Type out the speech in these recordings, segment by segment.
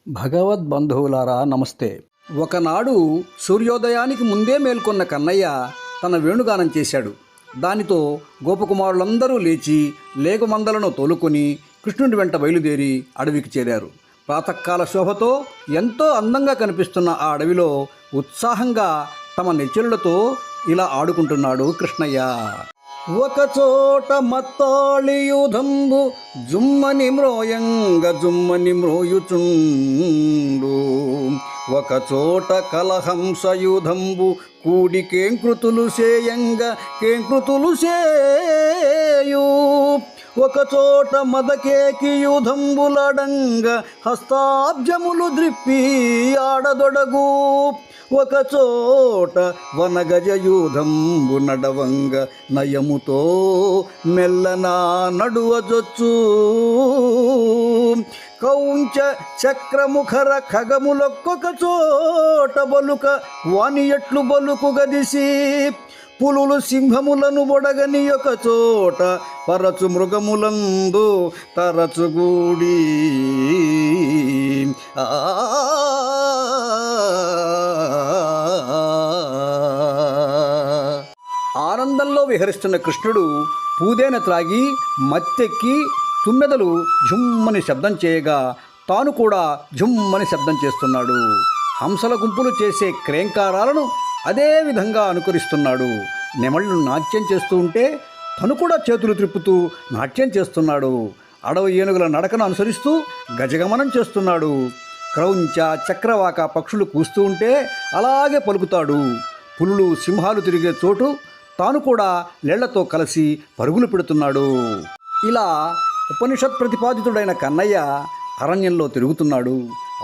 భగవద్బంధువులారా నమస్తే. ఒకనాడు సూర్యోదయానికి ముందే మేల్కొన్న కన్నయ్య తన వేణుగానం చేశాడు. దానితో గోపకుమారులందరూ లేచి లేగమందలను తోలుకొని కృష్ణుడి వెంట బయలుదేరి అడవికి చేరారు. ప్రాతకాల శోభతో ఎంతో అందంగా కనిపిస్తున్న ఆ అడవిలో ఉత్సాహంగా తమ నెచ్చెలులతో ఇలా ఆడుకుంటున్నాడు కృష్ణయ్య. ఒకచోట మత్తాళియుధంబు జుమ్మని మ్రోయుచుండు, ఒకచోట కలహంసయుధంబు కూడి కేంకృతులు చేయు, ఒకచోట మదకేకియుధంబులడంగ హస్తాబ్జములు ద్రిప్పి ఆడదొడగు, ఒకచోట వనగజయూధంబు నడవంగ నయముతో మెల్లనా నడువజొచ్చు, కౌంచ చక్రముఖర ఖగములొక్కొక చోట బలుక వాని ఎట్లు బలుకు గదిసి, పులులు సింహములను బొడగని ఒక చోట పరచు మృగములందు తరచుగూడి, ఆనందంలో విహరిస్తున్న కృష్ణుడు పూదేన త్రాగి మత్తెక్కి తుమ్మెదలు ఝుమ్మని శబ్దం చేయగా తాను కూడా ఝుమ్మని శబ్దం చేస్తున్నాడు. హంసల గుంపులు చేసే క్రేంకారాలను అదే విధంగా అనుకరిస్తున్నాడు. నెమళ్ళు నాట్యం చేస్తూ ఉంటే తను కూడా చేతులు త్రిప్పుతూ నాట్యం చేస్తున్నాడు. అడవి ఏనుగుల నడకను అనుసరిస్తూ గజగమనం చేస్తున్నాడు. క్రౌంచ చక్రవాక పక్షులు కూస్తూ ఉంటే అలాగే పలుకుతాడు. పులులు సింహాలు తిరిగే చోటు తాను కూడా లేళ్లతో కలిసి పరుగులు పెడుతున్నాడు. ఇలా ఉపనిషత్ ప్రతిపాదితుడైన కన్నయ్య అరణ్యంలో తిరుగుతున్నాడు.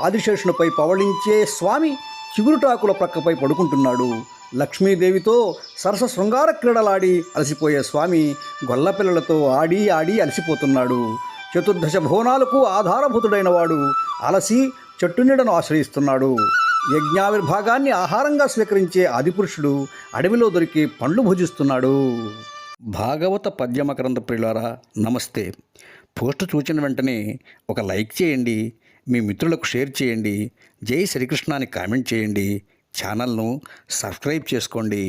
ఆదిశేషునిపై పవళించే స్వామి చిగురుటాకుల ప్రక్కపై పడుకుంటున్నాడు. లక్ష్మీదేవితో సరస శృంగార క్రీడలాడి అలసిపోయే స్వామి గొల్లపిల్లలతో ఆడి ఆడి అలసిపోతున్నాడు. చతుర్దశ భువనాలకు ఆధారభూతుడైన వాడు అలసి చెట్టు నీడను ఆశ్రయిస్తున్నాడు. యజ్ఞావిర్భాగాన్ని ఆహారంగా స్వీకరించే ఆదిపురుషుడు అడవిలో దొరికే పండ్లు భుజిస్తున్నాడు. భాగవత పద్యమకరంద ప్రియులారా నమస్తే. పోస్ట్ చూచిన వెంటనే ఒక లైక్ చేయండి, మీ మిత్రులకు షేర్ చేయండి, జై శ్రీకృష్ణ అని కామెంట్ చేయండి, ఛానల్ను సబ్స్క్రైబ్ చేసుకోండి.